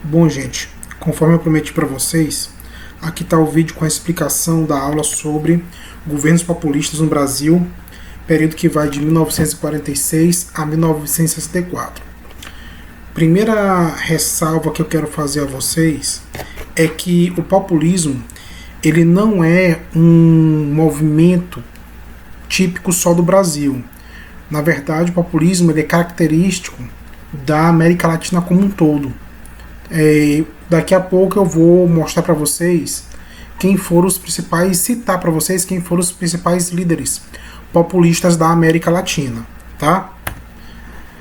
Bom, gente, conforme eu prometi para vocês, aqui está o vídeo com a explicação da aula sobre governos populistas no Brasil, período que vai de 1946 a 1964. Primeira ressalva que eu quero fazer a vocês é que o populismo ele não é um movimento típico só do Brasil. Na verdade, o populismo ele é característico da América Latina como um todo. Daqui a pouco eu vou mostrar para vocês quem foram os principais, citar para vocês quem foram os principais líderes populistas da América Latina, tá?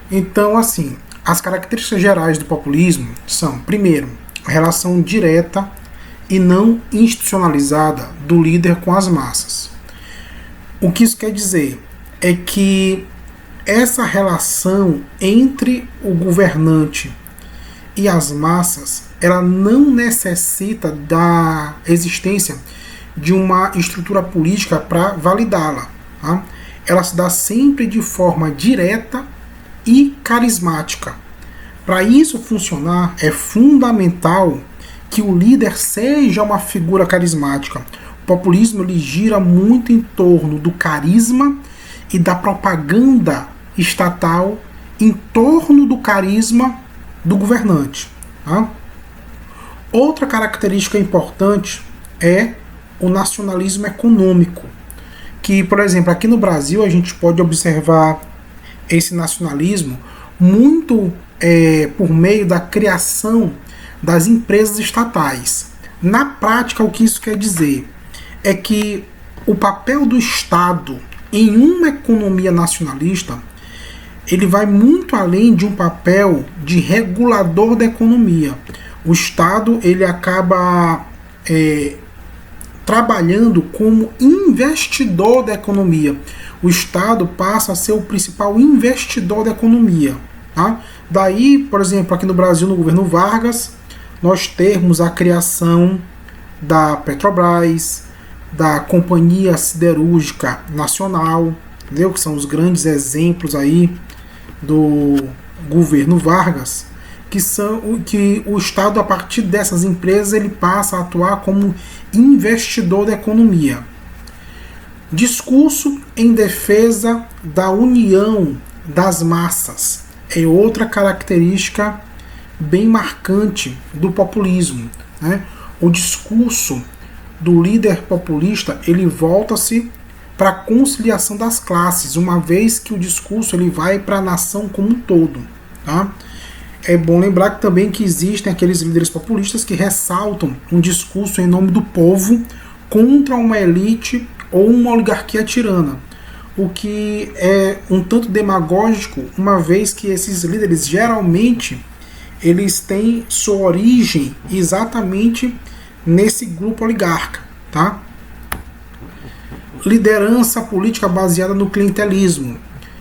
Então, assim, as características gerais do populismo são, primeiro, a relação direta e não institucionalizada do líder com as massas. O que isso quer dizer é que essa relação entre o governante e as massas, ela não necessita da existência de uma estrutura política para validá-la. Tá? Ela se dá sempre de forma direta e carismática. Para isso funcionar, é fundamental que o líder seja uma figura carismática. O populismo ele gira muito em torno do carisma e da propaganda estatal em torno do carisma do governante. Tá? Outra característica importante é o nacionalismo econômico, que, por exemplo, aqui no Brasil a gente pode observar esse nacionalismo muito por meio da criação das empresas estatais. Na prática, o que isso quer dizer é que o papel do Estado em uma economia nacionalista ele vai muito além de um papel de regulador da economia. O Estado ele acaba trabalhando como investidor da economia. O Estado passa a ser o principal investidor da economia. Tá? Daí, por exemplo, aqui no Brasil, no governo Vargas, nós temos a criação da Petrobras, da Companhia Siderúrgica Nacional, entendeu? Que são os grandes exemplos aí do governo Vargas, que o Estado, a partir dessas empresas, ele passa a atuar como investidor da economia. Discurso em defesa da união das massas é outra característica bem marcante do populismo. Né? O discurso do líder populista ele volta-se para a conciliação das classes, uma vez que o discurso ele vai para a nação como um todo. Tá? É bom lembrar que também que existem aqueles líderes populistas que ressaltam um discurso em nome do povo contra uma elite ou uma oligarquia tirana, o que é um tanto demagógico, uma vez que esses líderes geralmente eles têm sua origem exatamente nesse grupo oligarca. Tá? Liderança política baseada no clientelismo,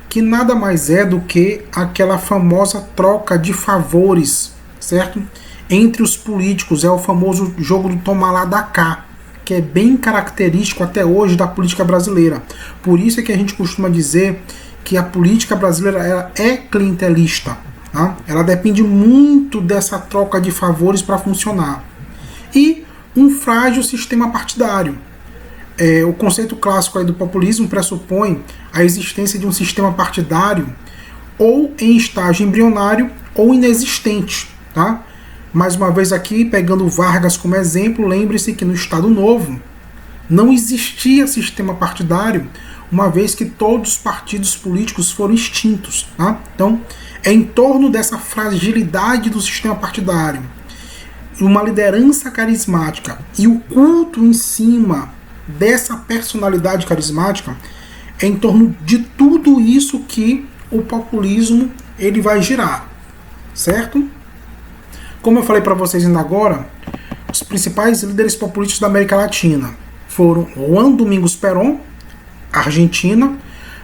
que nada mais é do que aquela famosa troca de favores, certo? Entre os políticos, é o famoso jogo do toma lá da cá, que é bem característico até hoje da política brasileira. Por isso é que a gente costuma dizer que a política brasileira ela é clientelista. Tá? Ela depende muito dessa troca de favores para funcionar. E um frágil sistema partidário. O conceito clássico aí do populismo pressupõe a existência de um sistema partidário ou em estágio embrionário ou inexistente. Tá? Mais uma vez aqui, pegando Vargas como exemplo, lembre-se que no Estado Novo não existia sistema partidário, uma vez que todos os partidos políticos foram extintos. Tá? Então, é em torno dessa fragilidade do sistema partidário, uma liderança carismática e o culto em cima dessa personalidade carismática, é em torno de tudo isso que o populismo ele vai girar, certo? Como eu falei para vocês ainda agora, os principais líderes populistas da América Latina foram Juan Domingos Perón, Argentina,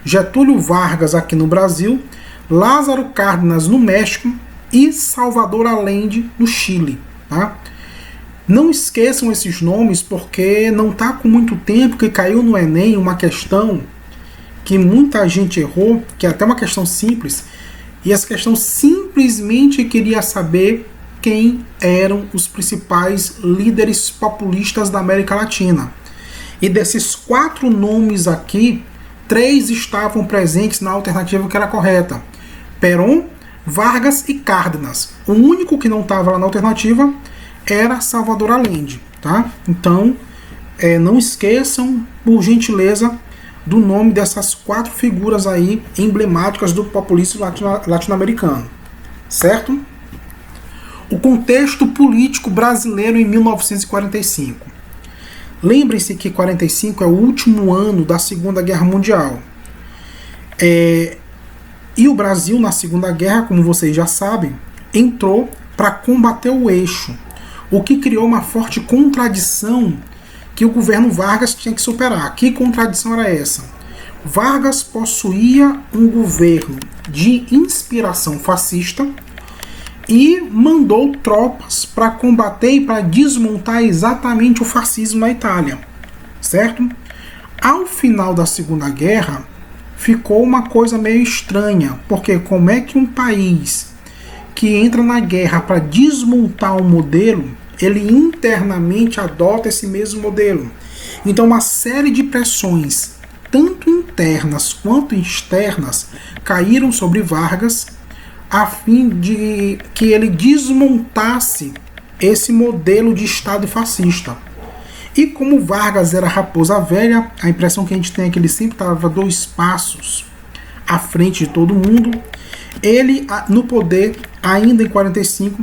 Getúlio Vargas aqui no Brasil, Lázaro Cárdenas no México e Salvador Allende no Chile. Tá? Não esqueçam esses nomes porque não está com muito tempo que caiu no Enem uma questão que muita gente errou, que é até uma questão simples, e essa questão simplesmente queria saber quem eram os principais líderes populistas da América Latina. E desses 4 nomes aqui, 3 estavam presentes na alternativa que era correta: Perón, Vargas e Cárdenas. O único que não estava lá na alternativa era Salvador Allende, tá? Então, não esqueçam, por gentileza, do nome dessas 4 figuras aí emblemáticas do populismo latino-americano, certo? O contexto político brasileiro em 1945. Lembrem-se que 45 é o último ano da Segunda Guerra Mundial. E o Brasil, na Segunda Guerra, como vocês já sabem, entrou para combater o eixo, o que criou uma forte contradição que o governo Vargas tinha que superar. Que contradição era essa? Vargas possuía um governo de inspiração fascista e mandou tropas para combater e para desmontar exatamente o fascismo na Itália, certo? Ao final da Segunda Guerra, ficou uma coisa meio estranha, porque como é que um país que entra na guerra para desmontar um modelo, ele internamente adota esse mesmo modelo? Então uma série de pressões, tanto internas quanto externas, caíram sobre Vargas a fim de que ele desmontasse esse modelo de Estado fascista. E como Vargas era raposa velha, a impressão que a gente tem é que ele sempre estava 2 passos à frente de todo mundo. Ele, no poder, ainda em 45,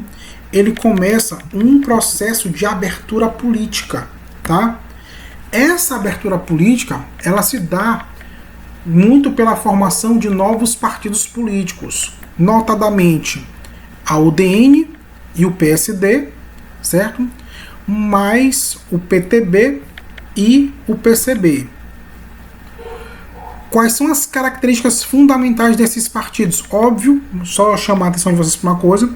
ele começa um processo de abertura política, tá? Essa abertura política, ela se dá muito pela formação de novos partidos políticos, notadamente a UDN e o PSD, certo? Mais o PTB e o PCB. Quais são as características fundamentais desses partidos? Óbvio, só chamar a atenção de vocês para uma coisa,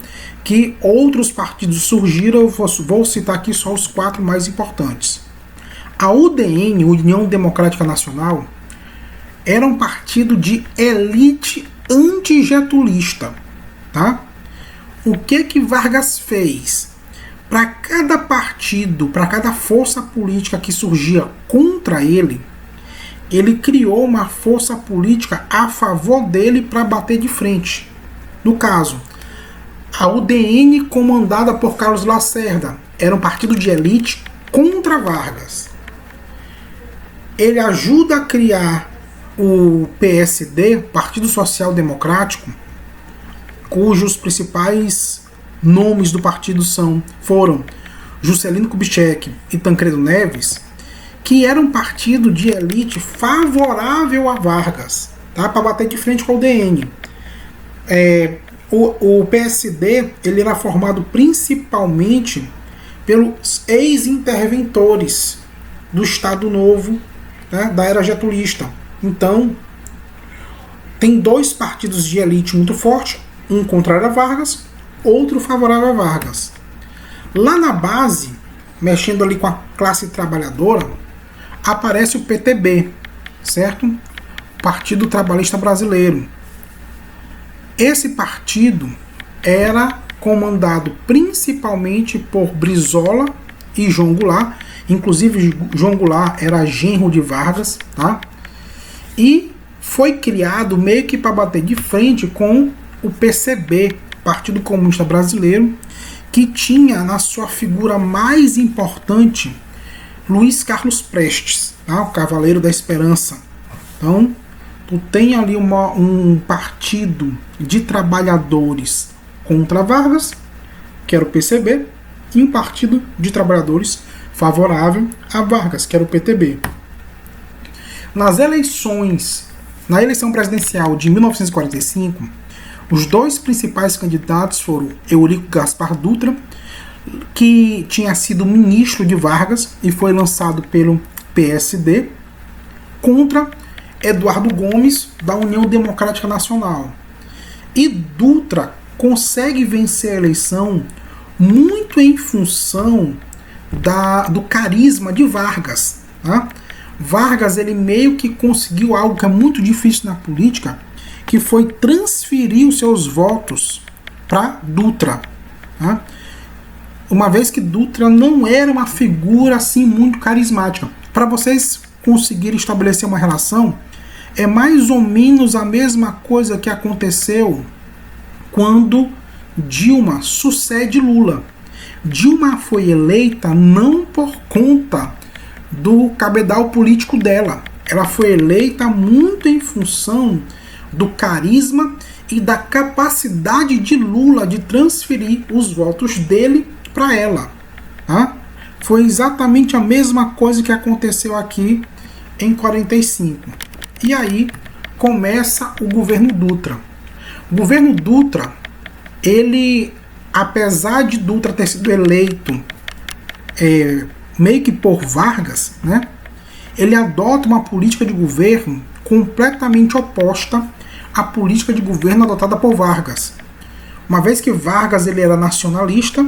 que outros partidos surgiram, eu vou citar aqui só os 4 mais importantes. A UDN, União Democrática Nacional, era um partido de elite antigetulista, tá? O que Vargas fez? Para cada partido, para cada força política que surgia contra ele, ele criou uma força política a favor dele para bater de frente. No caso, a UDN, comandada por Carlos Lacerda, era um partido de elite contra Vargas. Ele ajuda a criar o PSD, Partido Social Democrático, cujos principais nomes do partido foram Juscelino Kubitschek e Tancredo Neves, que era um partido de elite favorável a Vargas, tá? Para bater de frente com a UDN. O PSD ele era formado principalmente pelos ex-interventores do Estado Novo, né, da era getulista. Então, tem 2 partidos de elite muito fortes, um contrário a Vargas, outro favorável a Vargas. Lá na base, mexendo ali com a classe trabalhadora, aparece o PTB, certo? Partido Trabalhista Brasileiro. Esse partido era comandado principalmente por Brizola e João Goulart. Inclusive, João Goulart era genro de Vargas, tá? E foi criado meio que para bater de frente com o PCB, Partido Comunista Brasileiro, que tinha na sua figura mais importante Luiz Carlos Prestes, tá? O Cavaleiro da Esperança. Então, tu tem ali um partido de trabalhadores contra Vargas, que era o PCB, e um partido de trabalhadores favorável a Vargas, que era o PTB. Na eleição presidencial de 1945, os 2 principais candidatos foram Eurico Gaspar Dutra, que tinha sido ministro de Vargas e foi lançado pelo PSD, contra Eduardo Gomes, da União Democrática Nacional. E Dutra consegue vencer a eleição muito em função do carisma de Vargas, tá? Vargas ele meio que conseguiu algo que é muito difícil na política, que foi transferir os seus votos para Dutra, tá? uma vez que Dutra não era uma figura assim muito carismática. Para vocês conseguirem estabelecer uma relação, é mais ou menos a mesma coisa que aconteceu quando Dilma sucede Lula. Dilma foi eleita não por conta do cabedal político dela. Ela foi eleita muito em função do carisma e da capacidade de Lula de transferir os votos dele para ela. Tá? Foi exatamente a mesma coisa que aconteceu aqui em 45. E aí começa o governo Dutra. O governo Dutra, ele, apesar de Dutra ter sido eleito meio que por Vargas, né, ele adota uma política de governo completamente oposta à política de governo adotada por Vargas. Uma vez que Vargas ele era nacionalista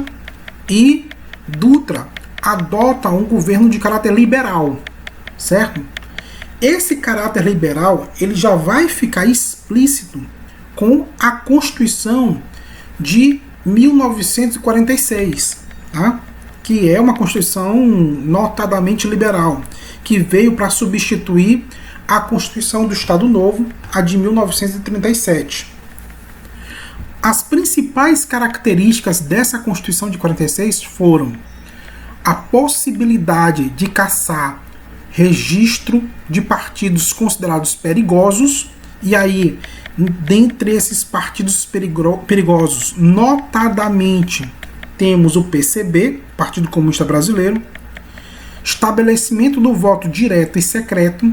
e Dutra adota um governo de caráter liberal, certo? Esse caráter liberal ele já vai ficar explícito com a Constituição de 1946, tá? Que é uma Constituição notadamente liberal, que veio para substituir a Constituição do Estado Novo, a de 1937. As principais características dessa Constituição de 46 foram a possibilidade de caçar registro de partidos considerados perigosos, e aí, dentre esses partidos perigosos, notadamente, temos o PCB, Partido Comunista Brasileiro, estabelecimento do voto direto e secreto,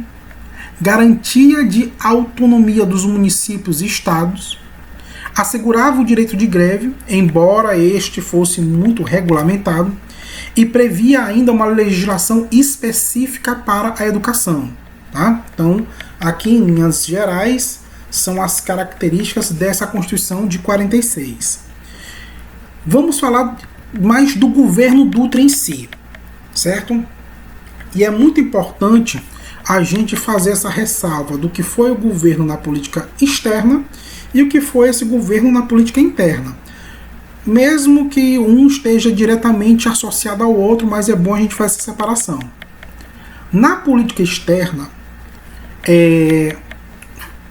garantia de autonomia dos municípios e estados, assegurava o direito de greve, embora este fosse muito regulamentado, e previa ainda uma legislação específica para a educação. Tá? Então, aqui em linhas gerais, são as características dessa Constituição de 46. Vamos falar mais do governo Dutra em si, certo? E é muito importante a gente fazer essa ressalva do que foi o governo na política externa e o que foi esse governo na política interna. Mesmo que um esteja diretamente associado ao outro, mas é bom a gente fazer essa separação. Na política externa,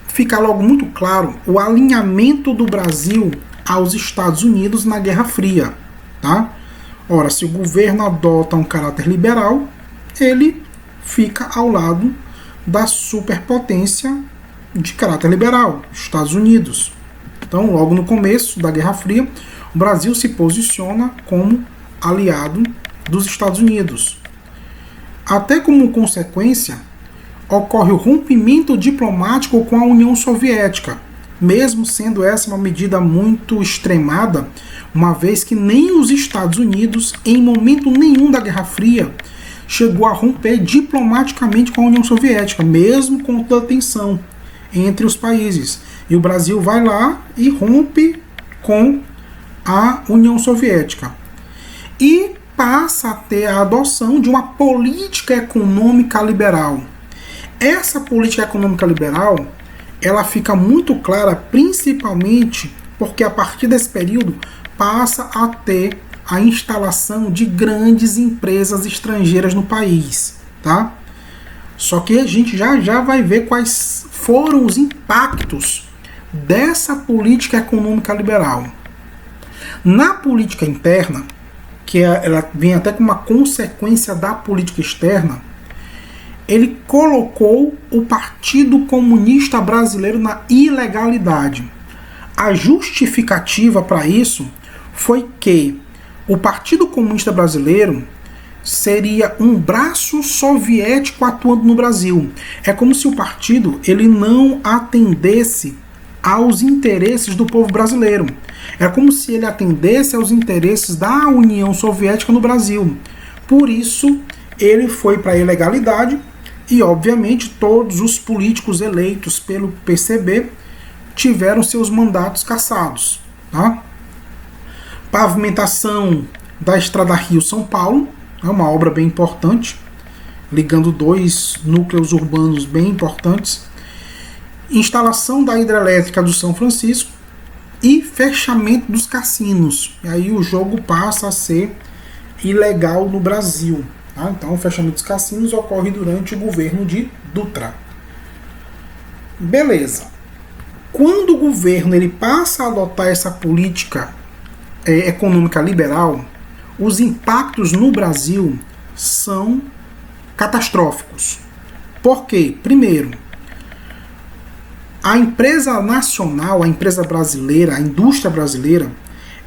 fica logo muito claro o alinhamento do Brasil aos Estados Unidos na Guerra Fria. Tá? Ora, se o governo adota um caráter liberal, ele fica ao lado da superpotência de caráter liberal, Estados Unidos. Então, logo no começo da Guerra Fria, o Brasil se posiciona como aliado dos Estados Unidos. Até como consequência, ocorre o rompimento diplomático com a União Soviética, mesmo sendo essa uma medida muito extremada, uma vez que nem os Estados Unidos, em momento nenhum da Guerra Fria, chegou a romper diplomaticamente com a União Soviética, mesmo com toda a tensão entre os países. E o Brasil vai lá e rompe com a União Soviética. E passa a ter a adoção de uma política econômica liberal. Essa política econômica liberal, ela fica muito clara principalmente porque a partir desse período passa a ter a instalação de grandes empresas estrangeiras no país, tá? Só que a gente já vai ver quais foram os impactos dessa política econômica liberal. Na política interna, que ela vem até com uma consequência da política externa, ele colocou o Partido Comunista Brasileiro na ilegalidade. A justificativa para isso foi que o Partido Comunista Brasileiro seria um braço soviético atuando no Brasil. É como se o partido ele não atendesse aos interesses do povo brasileiro. É como se ele atendesse aos interesses da União Soviética no Brasil. Por isso, ele foi para a ilegalidade e, obviamente, todos os políticos eleitos pelo PCB tiveram seus mandatos cassados. Tá? Pavimentação da Estrada Rio-São Paulo, é uma obra bem importante, ligando dois núcleos urbanos bem importantes. Instalação da hidrelétrica do São Francisco, e fechamento dos cassinos. E aí o jogo passa a ser ilegal no Brasil. Tá? Então o fechamento dos cassinos ocorre durante o governo de Dutra. Beleza. Quando o governo ele passa a adotar essa política econômica liberal, os impactos no Brasil são catastróficos. Por quê? Primeiro, a empresa nacional, a empresa brasileira, a indústria brasileira,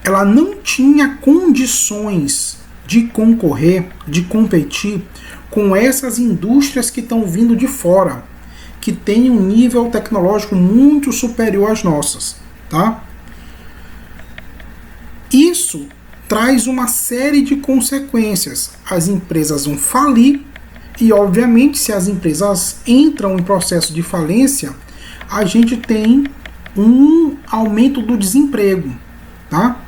ela não tinha condições de concorrer, de competir com essas indústrias que estão vindo de fora, que têm um nível tecnológico muito superior às nossas, tá? Isso traz uma série de consequências. As empresas vão falir e, obviamente, se as empresas entram em processo de falência, a gente tem um aumento do desemprego, tá?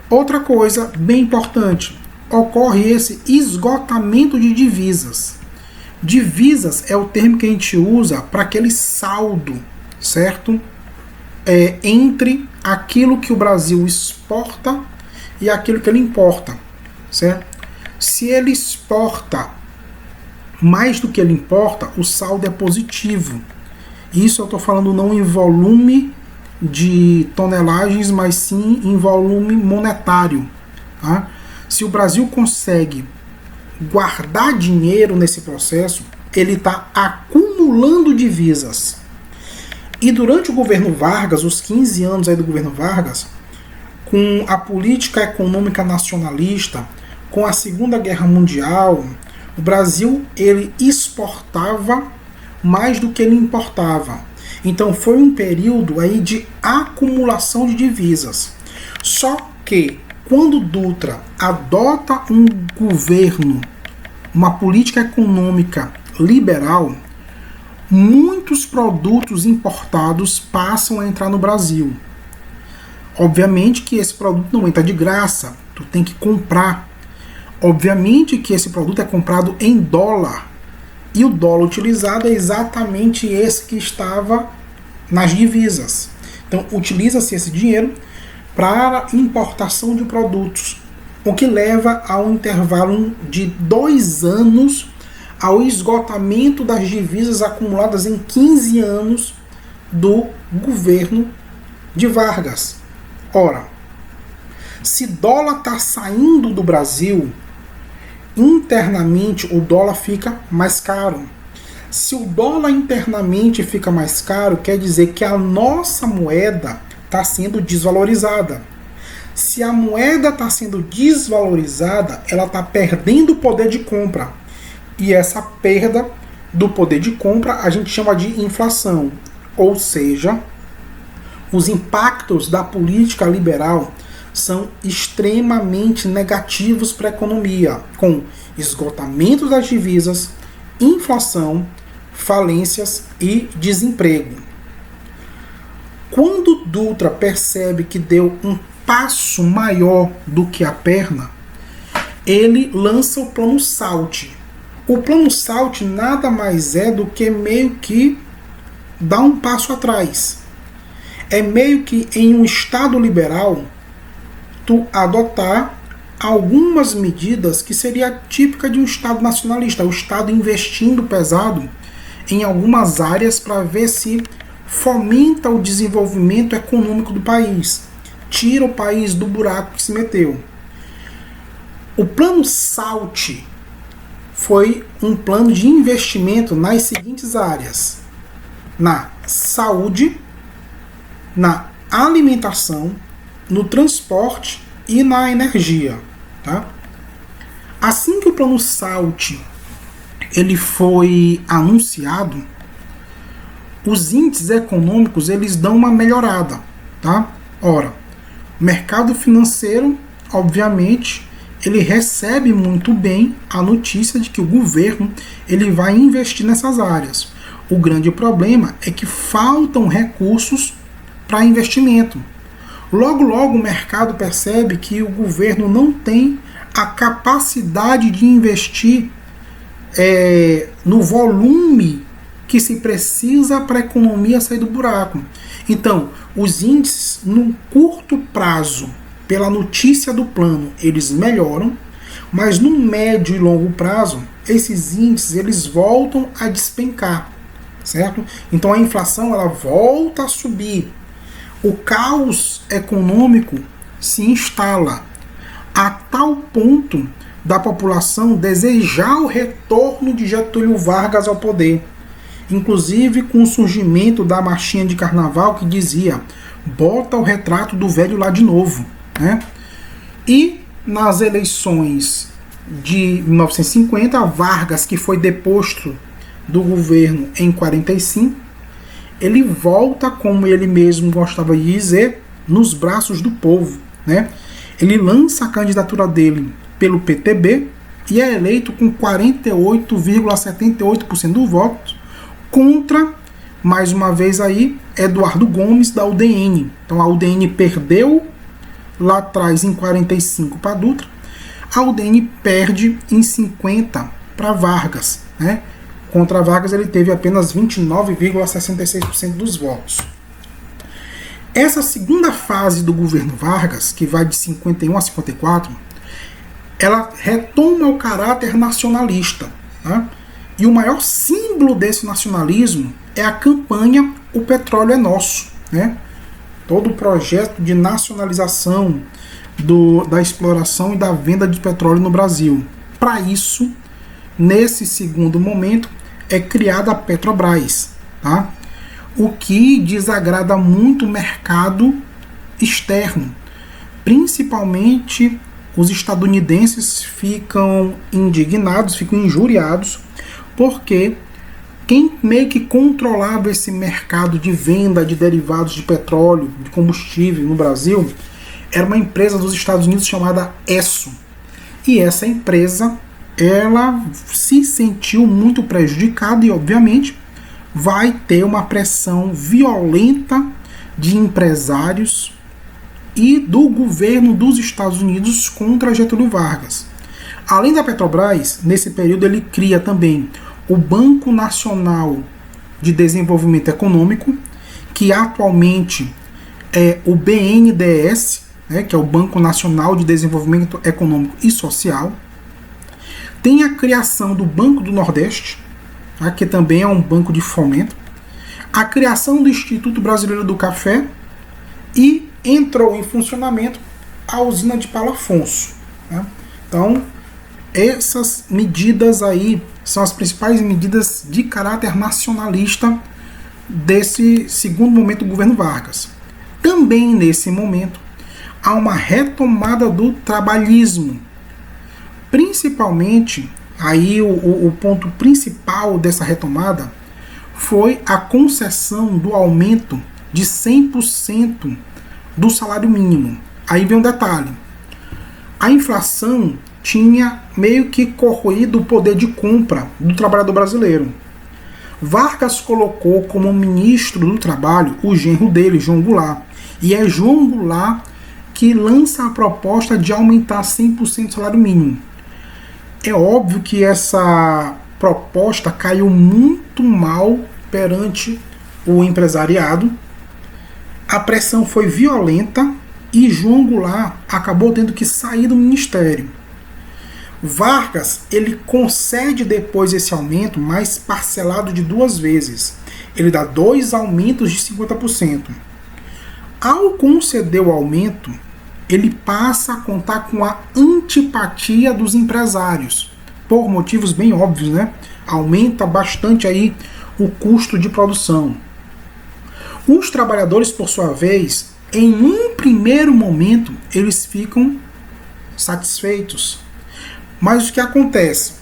Outra coisa bem importante, ocorre esse esgotamento de divisas. Divisas é o termo que a gente usa para aquele saldo, certo? Entre aquilo que o Brasil exporta e aquilo que ele importa, certo? Se ele exporta mais do que ele importa, o saldo é positivo. Isso eu estou falando não em volume de tonelagens, mas sim em volume monetário. Tá? Se o Brasil consegue guardar dinheiro nesse processo, ele está acumulando divisas. E durante o governo Vargas, os 15 anos aí do governo Vargas, com a política econômica nacionalista, com a Segunda Guerra Mundial, o Brasil ele exportava mais do que ele importava. Então foi um período aí de acumulação de divisas. Só que quando Dutra adota um governo, uma política econômica liberal, muitos produtos importados passam a entrar no Brasil. Obviamente que esse produto não entra de graça, tu tem que comprar. Obviamente que esse produto é comprado em dólar. E o dólar utilizado é exatamente esse que estava nas divisas. Então, utiliza-se esse dinheiro para importação de produtos, o que leva a um intervalo de 2 anos ao esgotamento das divisas acumuladas em 15 anos do governo de Vargas. Ora, se dólar está saindo do Brasil, internamente o dólar fica mais caro. Se o dólar internamente fica mais caro, quer dizer que a nossa moeda está sendo desvalorizada. Se a moeda está sendo desvalorizada, ela está perdendo o poder de compra. E essa perda do poder de compra a gente chama de inflação. Ou seja, os impactos da política liberal são extremamente negativos para a economia, com esgotamento das divisas, inflação, falências e desemprego. Quando Dutra percebe que deu um passo maior do que a perna, ele lança o Plano SALT. O Plano SALT nada mais é do que meio que dar um passo atrás. É meio que em um Estado liberal tu adotar algumas medidas que seria típica de um Estado nacionalista, o Estado investindo pesado em algumas áreas para ver se fomenta o desenvolvimento econômico do país, tira o país do buraco que se meteu. O Plano SALT foi um plano de investimento nas seguintes áreas: na saúde, na alimentação, no transporte e na energia. Tá? Assim que o Plano SALT ele foi anunciado, os índices econômicos eles dão uma melhorada. Tá? Ora, o mercado financeiro, obviamente, ele recebe muito bem a notícia de que o governo ele vai investir nessas áreas. O grande problema é que faltam recursos para investimento. Logo, logo o mercado percebe que o governo não tem a capacidade de investir no volume que se precisa para a economia sair do buraco. Então, os índices, no curto prazo, pela notícia do plano, eles melhoram, mas no médio e longo prazo, esses índices eles voltam a despencar, certo? Então a inflação ela volta a subir. O caos econômico se instala a tal ponto da população desejar o retorno de Getúlio Vargas ao poder. Inclusive com o surgimento da marchinha de carnaval que dizia: bota o retrato do velho lá de novo, né? E nas eleições de 1950, Vargas, que foi deposto do governo em 45, ele volta, como ele mesmo gostava de dizer, nos braços do povo, né? Ele lança a candidatura dele pelo PTB e é eleito com 48,78% do voto, contra, mais uma vez aí, Eduardo Gomes, da UDN. Então a UDN perdeu lá atrás em 45 para Dutra, a UDN perde em 50 para Vargas, né? Contra Vargas ele teve apenas 29,66% dos votos. Essa segunda fase do governo Vargas, que vai de 51 a 54, ela retoma o caráter nacionalista, né? E o maior símbolo desse nacionalismo é a campanha O Petróleo é Nosso, né? Todo o projeto de nacionalização da exploração e da venda de petróleo no Brasil. Para isso, nesse segundo momento, é criada a Petrobras, tá? O que desagrada muito o mercado externo. Principalmente os estadunidenses ficam indignados, ficam injuriados, porque quem meio que controlava esse mercado de venda de derivados de petróleo, de combustível no Brasil, era uma empresa dos Estados Unidos chamada Esso. E essa empresa, ela se sentiu muito prejudicada e, obviamente, vai ter uma pressão violenta de empresários e do governo dos Estados Unidos contra Getúlio Vargas. Além da Petrobras, nesse período ele cria também o Banco Nacional de Desenvolvimento Econômico, que atualmente é o BNDES, né, que é o Banco Nacional de Desenvolvimento Econômico e Social. Tem a criação do Banco do Nordeste, tá, que também é um banco de fomento. A criação do Instituto Brasileiro do Café e entrou em funcionamento a usina de Paulo Afonso, né? Então, essas medidas aí são as principais medidas de caráter nacionalista desse segundo momento do governo Vargas. Também nesse momento há uma retomada do trabalhismo. Principalmente, aí o ponto principal dessa retomada foi a concessão do aumento de 100% do salário mínimo. Aí vem um detalhe. A inflação tinha meio que corroído o poder de compra do trabalhador brasileiro. Vargas colocou como ministro do trabalho o genro dele, João Goulart. E é João Goulart que lança a proposta de aumentar 100% o salário mínimo. É óbvio que essa proposta caiu muito mal perante o empresariado. A pressão foi violenta e João Goulart acabou tendo que sair do ministério. Vargas, ele concede depois esse aumento, mas parcelado de 2 vezes. Ele dá 2 aumentos de 50%. Ao conceder o aumento, ele passa a contar com a antipatia dos empresários, por motivos bem óbvios, né? Aumenta bastante aí o custo de produção. Os trabalhadores, por sua vez, em um primeiro momento, eles ficam satisfeitos. Mas o que acontece?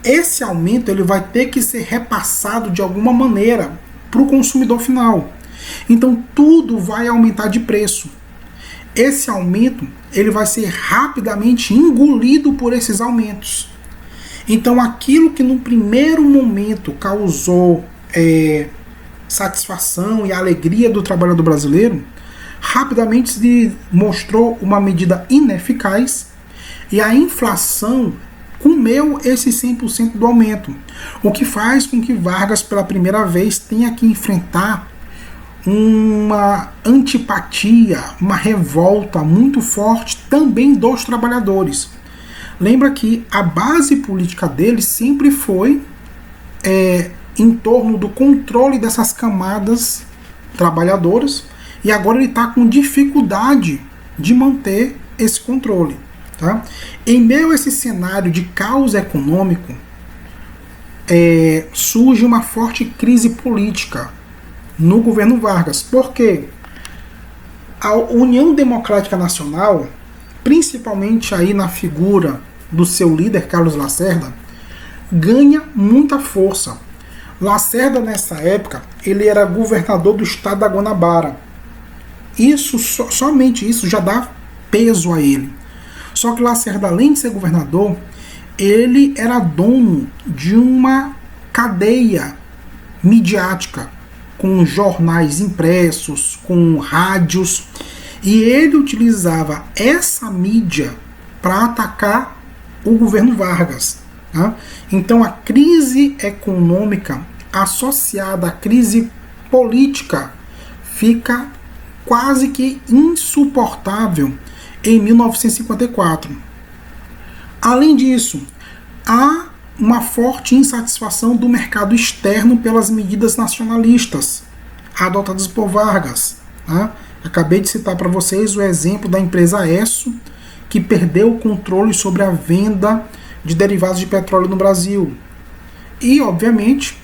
Esse aumento ele vai ter que ser repassado de alguma maneira para o consumidor final. Então tudo vai aumentar de preço. Esse aumento ele vai ser rapidamente engolido por esses aumentos. Então aquilo que no primeiro momento causou satisfação e alegria do trabalhador brasileiro, rapidamente se mostrou uma medida ineficaz. E a inflação comeu esse 100% do aumento, o que faz com que Vargas, pela primeira vez, tenha que enfrentar uma antipatia, uma revolta muito forte também dos trabalhadores. Lembra que a base política dele sempre foi em torno do controle dessas camadas trabalhadoras, e agora ele está com dificuldade de manter esse controle. Tá? Em meio a esse cenário de caos econômico, surge uma forte crise política no governo Vargas. Por quê? A União Democrática Nacional, principalmente aí na figura do seu líder, Carlos Lacerda, ganha muita força. Lacerda, nessa época, ele era governador do estado da Guanabara. Somente isso já dá peso a ele. Só que Lacerda, além de ser governador, ele era dono de uma cadeia midiática, com jornais impressos, com rádios, e ele utilizava essa mídia para atacar o governo Vargas. Tá? Então a crise econômica associada à crise política fica quase que insuportável em 1954. Além disso, há uma forte insatisfação do mercado externo pelas medidas nacionalistas adotadas por Vargas. Tá? Acabei de citar para vocês o exemplo da empresa Esso, que perdeu o controle sobre a venda de derivados de petróleo no Brasil. E, obviamente,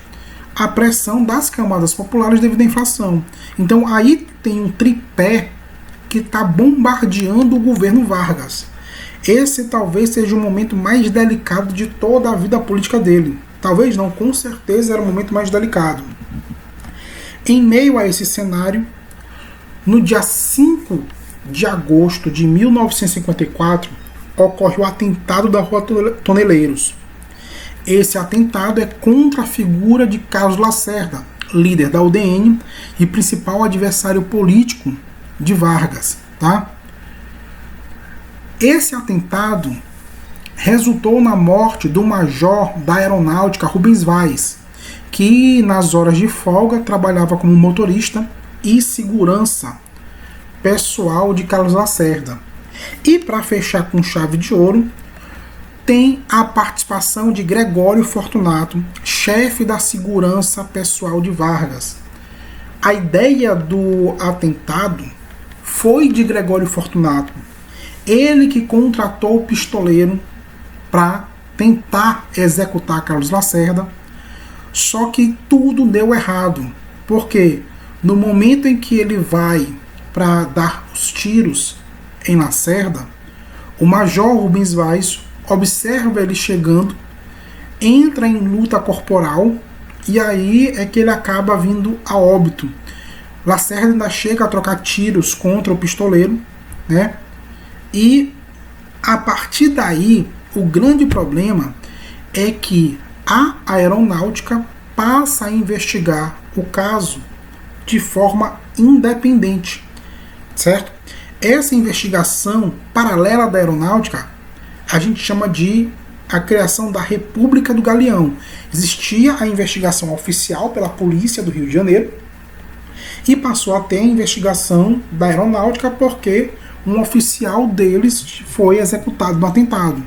a pressão das camadas populares devido à inflação. Então, aí tem um tripé que está bombardeando o governo Vargas. Esse talvez seja o momento mais delicado de toda a vida política dele. Talvez não, com certeza era o momento mais delicado. Em meio a esse cenário, no dia 5 de agosto de 1954, ocorre o atentado da Rua Toneleiros. Esse atentado é contra a figura de Carlos Lacerda, líder da UDN e principal adversário político de Vargas. Tá? Esse atentado resultou na morte do major da aeronáutica Rubens Vaz, que nas horas de folga trabalhava como motorista e segurança pessoal de Carlos Lacerda. E para fechar com chave de ouro, tem a participação de Gregório Fortunato, chefe da segurança pessoal de Vargas. A ideia do atentado foi de Gregório Fortunato. Ele que contratou o pistoleiro para tentar executar Carlos Lacerda, só que tudo deu errado, porque no momento em que ele vai para dar os tiros em Lacerda, o major Rubens Vaz observa ele chegando, entra em luta corporal, e aí é que ele acaba vindo a óbito. Lacerda ainda chega a trocar tiros contra o pistoleiro, né? E a partir daí, o grande problema é que a aeronáutica passa a investigar o caso de forma independente, certo? Essa investigação paralela da aeronáutica a gente chama de a criação da República do Galeão. Existia a investigação oficial pela polícia do Rio de Janeiro e passou a ter a investigação da aeronáutica porque um oficial deles foi executado no atentado.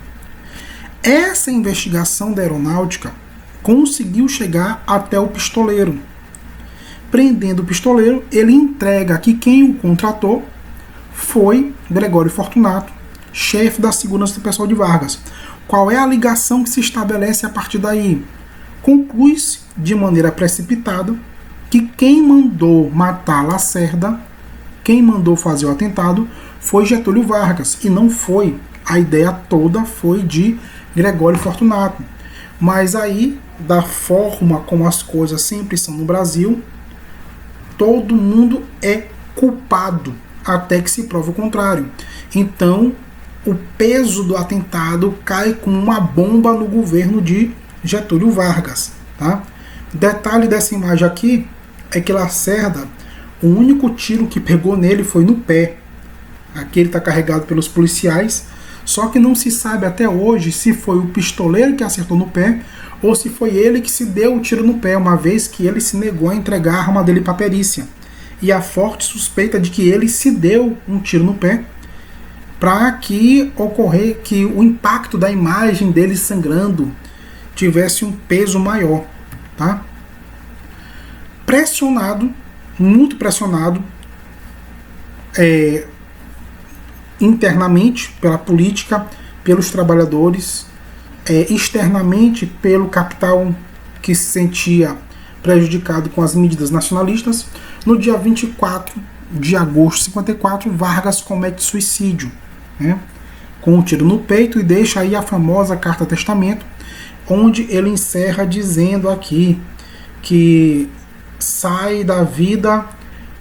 Essa investigação da aeronáutica conseguiu chegar até o pistoleiro. Prendendo o pistoleiro, ele entrega que quem o contratou foi Gregório Fortunato, chefe da segurança do pessoal de Vargas. Qual é a ligação que se estabelece a partir daí? Conclui-se de maneira precipitada que quem mandou matar Lacerda, quem mandou fazer o atentado, foi Getúlio Vargas, e não foi. A ideia toda foi de Gregório Fortunato. Mas aí, da forma como as coisas sempre são no Brasil, todo mundo é culpado até que se prove o contrário. Então, o peso do atentado cai como uma bomba no governo de Getúlio Vargas. Tá? Detalhe dessa imagem aqui é que Lacerda, o único tiro que pegou nele foi no pé. Aqui ele está carregado pelos policiais, Só que não se sabe até hoje se foi o pistoleiro que acertou no pé ou se foi ele que se deu o tiro no pé, uma vez que ele se negou a entregar a arma dele para a perícia. E a forte suspeita de que ele se deu um tiro no pé para que o impacto da imagem dele sangrando tivesse um peso maior, tá? Pressionado, muito pressionado, internamente pela política, pelos trabalhadores, externamente pelo capital que se sentia prejudicado com as medidas nacionalistas. No dia 24 de agosto de 54, Vargas comete suicídio, né, com um tiro no peito, e deixa aí a famosa carta testamento, onde ele encerra dizendo aqui que sai da vida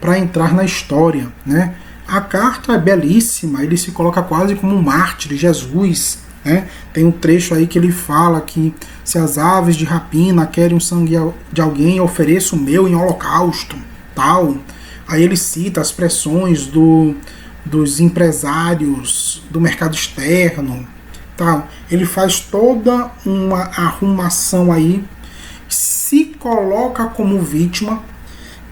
para entrar na história, né? A carta é belíssima, ele se coloca quase como um mártir, Jesus, né? Tem um trecho aí que ele fala que se as aves de rapina querem o sangue de alguém, eu ofereço o meu em holocausto, tal. Aí ele cita as pressões dos empresários do mercado externo, tal. Ele faz toda uma arrumação aí, se coloca como vítima.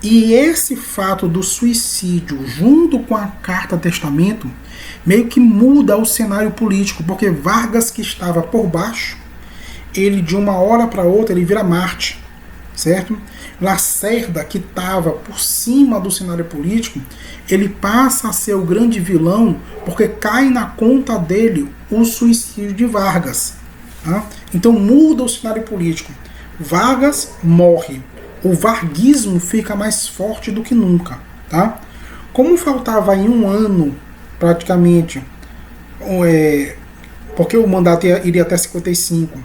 E esse fato do suicídio, junto com a carta testamento, meio que muda o cenário político, porque Vargas, que estava por baixo, ele de uma hora para outra ele vira Marte, certo? Lacerda, que estava por cima do cenário político, ele passa a ser o grande vilão, porque cai na conta dele o suicídio de Vargas, tá? Então muda o cenário político. Vargas morre. O varguismo fica mais forte do que nunca, tá? Como faltava em um ano, praticamente, porque o mandato iria até 55,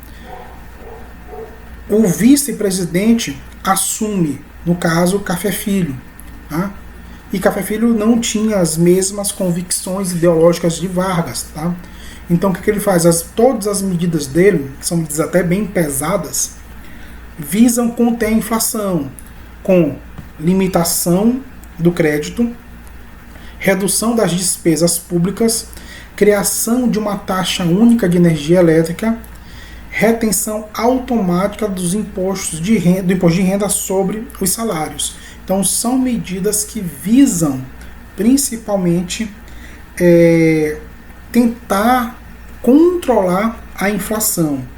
o vice-presidente assume, no caso, Café Filho, tá? E Café Filho não tinha as mesmas convicções ideológicas de Vargas, tá? Então o que ele faz? Todas as medidas dele, que são medidas até bem pesadas, visam conter a inflação, com limitação do crédito, redução das despesas públicas, criação de uma taxa única de energia elétrica, retenção automática dos impostos do imposto de renda sobre os salários. Então são medidas que visam principalmente tentar controlar a inflação.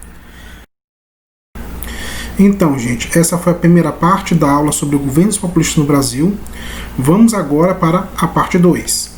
Então, gente, essa foi a primeira parte da aula sobre governos populistas no Brasil. Vamos agora para a parte 2.